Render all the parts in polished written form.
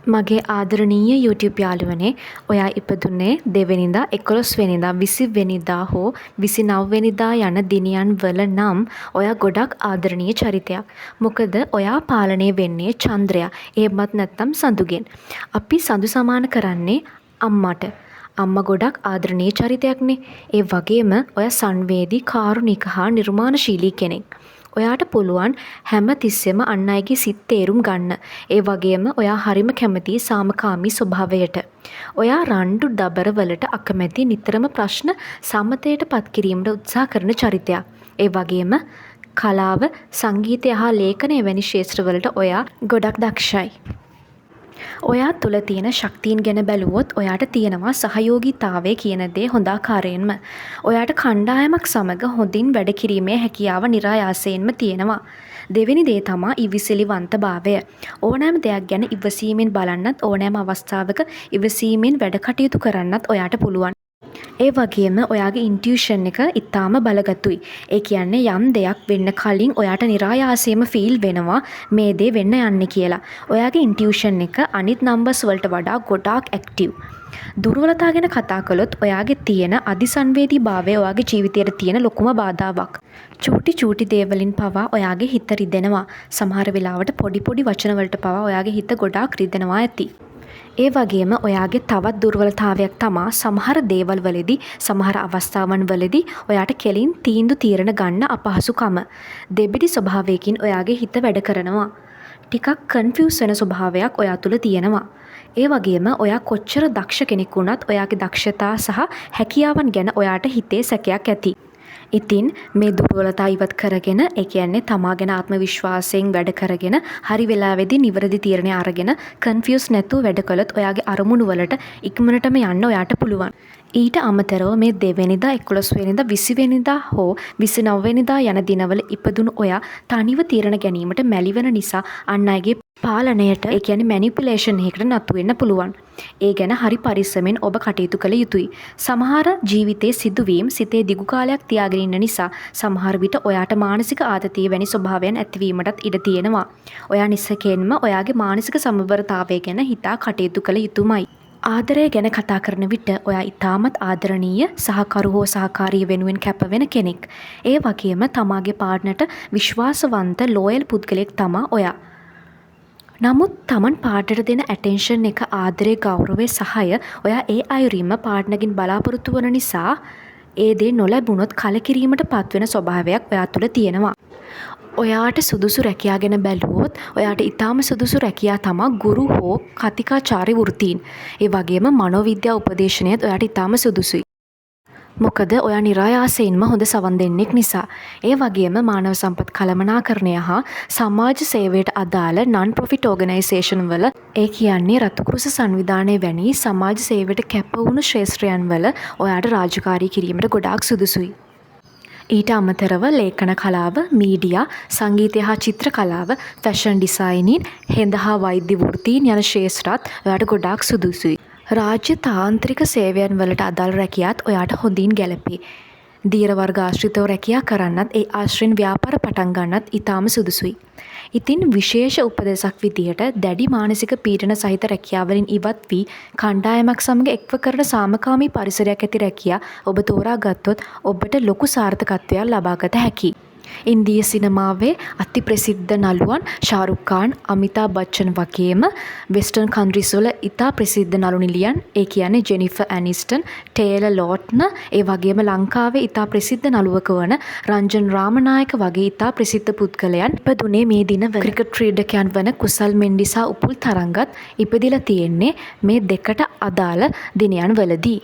මගේ ආදරණීය YouTube යාළුවනේ, ඔයා ඉපදුනේ 2 වෙනිදා, 11 වෙනිදා, 20 වෙනිදා හෝ 29 වෙනිදා යන දිනයන් වල නම් ඔයා ගොඩක් ආදරණීය චරිතයක්. මොකද ඔයා පාලනය වෙන්නේ චන්ද්‍රයා. එහෙමත් නැත්නම් සඳුගෙන්. අපි සඳු සමාන කරන්නේ අම්මට. අම්මා ගොඩක් ආදරණීය චරිතයක්නේ. ඒ වගේම ඔයා සංවේදී, කාරුණික හා නිර්මාණශීලී කෙනෙක්. ඔයාට පුළුවන් හැම තිස්සෙම අන් අයගේ සිත් තේරුම් ගන්න. ඒ වගේම ඔයා හරිම කැමති සාමකාමී ස්වභාවයට. ඔයා රණ්ඩු දබර වලට අකමැති, නිතරම ප්‍රශ්න සමතයට පත් කිරීමට උත්සාහ කරන චරිතයක්. ඒ වගේම කලාව, සංගීතය හා ලේඛනය වැනි ක්ෂේත්‍රවලට ඔයා ගොඩක් දක්ෂයි. ඔයා තුළ තියෙන ශක්තියින් ගැන බැලුවොත් ඔයාට තියෙනවා සහයෝගීතාවය කියන දේ හොඳාකාරයෙන්ම. ඔයාට කණ්ඩායමක් සමග හොඳින් වැඩ කිරීමේ හැකියාව නිරායාසයෙන්ම තියෙනවා. දෙවෙනි දේ තමා ඉවසිලිවන්තභාවය. ඕනෑම දෙයක් ගැන ඉවසීමෙන් බලන්නත්, ඕනෑම අවස්ථාවක ඉවසීමෙන් වැඩ කටයුතු කරන්නත් ඔයාට පුළුවන්. ඒ වගේම ඔයාගේ ඉන්ටියුෂන් එක ඉතාම බලගතුයි. ඒ කියන්නේ යම් දෙයක් වෙන්න කලින් ඔයාට නිරායාසයෙන්ම ෆීල් වෙනවා මේ දේ වෙන්න යන්නේ කියලා. ඔයාගේ ඉන්ටියුෂන් එක අනිත් නම්බර්ස් වලට වඩා ගොඩාක් ඇක්ටිව්. දුර්වලතා ගැන කතා කළොත් ඔයාගේ තියෙන අධිසංවේදීභාවය ඔයාගේ ජීවිතයට තියෙන ලොකුම බාධාවක්. චූටි දේවලින් පවා ඔයාගේ හිත රිදෙනවා. සමහර වෙලාවට පොඩි වචන වලට පවා ඔයාගේ හිත ගොඩාක් රිදෙනවා ඇති. ඒ වගේම ඔයාගේ තවත් දුර්වලතාවයක් තමා සමහර දේවල් වලදී, සමහර අවස්ථාවන් වලදී ඔයාට කෙලින් තීරණ ගන්න අපහසුකම. දෙබිඩි ස්වභාවයකින් ඔයාගේ හිත වැඩ කරනවා. ටිකක් කන්ෆියුස් වෙන ස්වභාවයක් ඔයා තුළ තියෙනවා. ඒ වගේම ඔයා කොච්චර දක්ෂ කෙනෙක් වුණත් ඔයාගේ දක්ෂතා සහ හැකියාවන් ගැන ඔයාට හිතේ සැකයක් ඇති. ඉතින් මේ දුර්වලතා ඉවත් කරගෙන, ඒ කියන්නේ තමා ගැන ආත්ම විශ්වාසයෙන් වැඩ කරගෙන, හරි වෙලාවෙදී නිවැරදි තීරණ අරගෙන කන්ෆියුස් නැතුව වැඩ කළොත් ඔයාගේ අරමුණු වලට ඉක්මනටම යන්න ඔයාට පුළුවන්. ඊට අමතරව මේ 2 වෙනිදා, 11 වෙනිදා, 20 වෙනිදා හෝ 29 වෙනිදා යන දිනවල ඉපදුණු ඔයා තනිව තීරණ ගැනීමට මැලි වෙන නිසා අන් අයගේ පාලනයට, ඒ කියන්නේ මැනිපියුලේෂන් එකකට නතු වෙන්න පුළුවන්. ඒ ගැන හරි පරිස්සමෙන් ඔබ කටයුතු කළ යුතුයි. සමහර ජීවිතයේ සිදුවීම් සිතේ දිගු කාලයක් තියාගෙන ඉන්න නිසා සමහර විට ඔයාට මානසික ආතතිය වැනි ස්වභාවයන් ඇතිවීමටත් ඉඩ තියෙනවා. ඔයා නිසකෙන්ම ඔයාගේ මානසික සමබරතාවය ගැන හිතා කටයුතු කළ යුතුමයි. ආදරය ගැන කතා කරන විට ඔයා ඉතාමත් ආදරණීය, සහකරු හෝ සහකාරිය වෙනුවෙන් කැප වෙන කෙනෙක්. ඒ වගේම තමාගේ පාර්ට්නර්ට විශ්වාසවන්ත, ලෝයල් පුද්ගලයෙක් තමා ඔයා. නමුත් තමන් පාර්ට්නර්ට දෙන ඇටෙන්ෂන් එක, ආදරය, ගෞරවය, සහාය ඔයා ඒ අයුරින්ම පාර්ට්නර්ගෙන් බලාපොරොත්තු වන නිසා ඒ දේ නොලැබුණොත් කලකිරීමට පත්වෙන ස්වභාවයක් ඔයා තුළ තියෙනවා. ඔයාට සුදුසු රැකියා ගැන බැලුවොත් ඔයාට ඉතාම සුදුසු රැකියා තමා ගුරු හෝ කතිකාචාර්ය වෘත්තීන්. ඒ වගේම මනෝවිද්‍යා උපදේශනයත් ඔයාට ඉතාම සුදුසුයි. මොකද ඔයා නිරායාසයෙන්ම හොඳ සවන් දෙන්නෙක් නිසා. ඒ වගේම මානව සම්පත් කළමනාකරණය හා සමාජ සේවයට අදාළ non profit organisation වල, ඒ කියන්නේ රතුකෘෂ සංවිධානය වැනි සමාජ සේවයට කැප වුණු ක්ෂේත්‍රයන් වල ඔයාට රාජකාරී කිරීමට ගොඩාක් සුදුසුයි. ඊට අමතරව ලේඛන කලාව, මීඩියා, සංගීතය හා චිත්‍ර කලාව, ෆැෂන් ඩිසයිනින්, හෙඳ හා වෛද්‍ය වෘත්තීන් යන ක්ෂේත්‍රات ඔයාට ගොඩාක් සුදුසුයි. රාජ්‍ය තාන්ත්‍රික සේවයන් වලට අදාළ රැකියාත් ඔයාට හොඳින් ගැලපේ. දීර වර්ග ආශ්‍රිතව රැකියා කරන්නත්, ඒ ආශ්‍රයෙන් ව්‍යාපාර පටන් ගන්නත් ඉතාම සුදුසුයි. ඉතින් විශේෂ උපදෙසක් විදියට දැඩි මානසික පීඩන සහිත රැකියාවලින් ඉවත් වී කණ්ඩායමක් සමග එක්ව කරන සාමකාමී පරිසරයක් ඇති රැකියා ඔබ තෝරාගත්තොත් ඔබට ලොකු සාර්ථකත්වයක් ලබාගත හැකියි. ඉන්දීය සිනමාවේ අති ප්‍රසිද්ධ නළුවන් ශාරුක් ඛාන්, අමිතාබ් බච්චන් වගේම වෙස්ටර්න් කන්ට්‍රීස් වල ඉතා ප්‍රසිද්ධ නළු නිළියන්, ඒ කියන්නේ ජෙනිෆර් ඇනිස්ටන්, ටේලර් ලෝට්න, ඒ වගේම ලංකාවේ ඉතා ප්‍රසිද්ධ නළුවෙක වන රංජන් රාමනායක වගේ ඉතා ප්‍රසිද්ධ පුද්ගලයන් ඉපදුනේ මේ දිනවල. ක්‍රිකට් ක්‍රීඩකයන් වන කුසල් මෙන්ඩිස් හා උපුල් තරංගත් ඉපදිලා තියෙන්නේ මේ දෙකට අදාළ දිනයන් වලදී.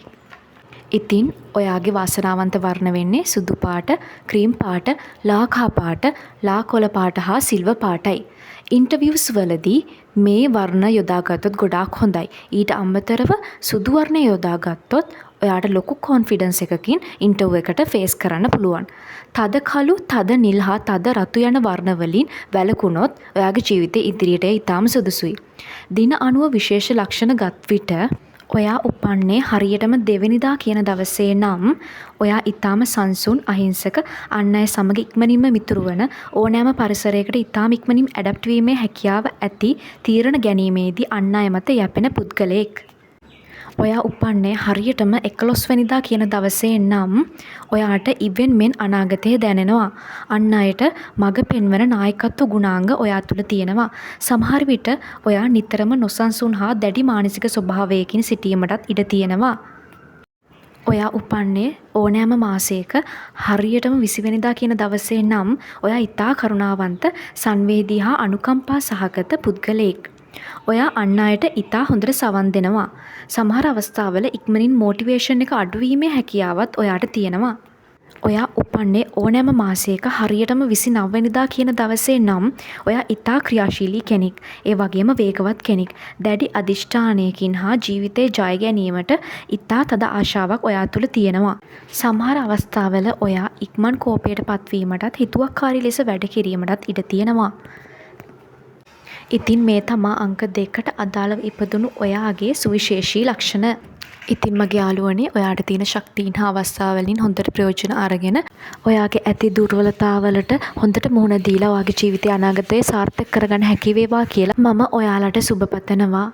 ඉතින් ඔයාගේ වාසනාවන්ත වර්ණ වෙන්නේ සුදු පාට, ක්‍රීම් පාට, ලා කහ පාට, ලා කොළ පාට හා සිල්වර් පාටයි. ඉන්ටර්විව්ස් වලදී මේ වර්ණ යොදාගත්තොත් ගොඩාක් හොඳයි. ඊට අමතරව සුදු වර්ණය යොදාගත්තොත් ඔයාට ලොකු කොන්ෆිඩන්ස් එකකින් ඉන්ටර්විව් එකට ෆේස් කරන්න පුළුවන්. තද කළු, තද නිල් හා තද රතු යන වර්ණ වලින් වැළකුණොත් ඔයාගේ ජීවිතේ ඉදිරියට ඉතාම සුදුසුයි. දින 90 විශේෂ ලක්ෂණ ගත් විට ඔයා උපන්නේ හරියටම දෙවෙනිදා කියන දවසේ නම් ඔයා ඊටාම සංසුන් අහිංසක අන් අය සමග ඉක්මනින්ම මිතුරු වන ඕනෑම පරිසරයකට ඊටාම ඉක්මනින් ඇඩැප්ට් වීමේ හැකියාව ඇති තීරණ ගැනීමේදී අන් අය මත යැපෙන පුද්ගලයෙක්. ඔයා උපන්නේ හරියටම 11 වෙනිදා කියන දවසේ නම් ඔයාට ඉවෙන්මෙන් අනාගතය දැනෙනවා. අන් අයට මඟ පෙන්වන නායකත්ව ගුණාංග ඔයා තුළ තියෙනවා. සමහර විට ඔයා නිතරම නොසන්සුන් හා දැඩි මානසික ස්වභාවයකින් සිටීමටත් ඉඩ තියෙනවා. ඔයා උපන්නේ ඕනෑම මාසයක හරියටම 20 වෙනිදා කියන දවසේ නම් ඔයා ඊටා කරුණාවන්ත සංවේදී හා අනුකම්පා සහගත පුද්ගලයෙක්. ඔයා අන් අයට ඊටා හොඳට සවන් දෙනවා. සමහර අවස්ථාවල ඉක්මනින් මොටිවේෂන් එක අඩුවීමේ හැකියාවත් ඔයාට තියෙනවා. ඔයා උපන්නේ ඕනෑම මාසයක හරියටම 29 වෙනිදා කියන දවසේ නම් ඔයා ඊටා ක්‍රියාශීලී කෙනෙක්. ඒ වගේම වේගවත් කෙනෙක්. දැඩි අදිෂ්ඨානයකින් හා ජීවිතේ ජය ගැනීමට ඊටා තද ආශාවක් ඔයා තුළ තියෙනවා. සමහර අවස්ථාවල ඔයා ඉක්මන් කෝපයට පත්වීමටත් හිතුවක්කාරී ලෙස වැඩ කිරීමටත් ඉඩ තියෙනවා. ඉතින් මේ තමා අංක 2ට අදාළව ඉපදුණු ඔයාගේ සුවිශේෂී ලක්ෂණ. ඉතින් මගේ යාළුවනේ ඔයාට තියෙන ශක්තියින් හා අවස්ථාවලින් හොඳට ප්‍රයෝජන අරගෙන ඔයාගේ ඇති දුර්වලතාවලට හොඳට මුහුණ දීලා ඔයාගේ ජීවිතය අනාගතයේ සාර්ථක කරගන්න හැකි වේවා කියලා මම ඔයාලට සුබ පතනවා.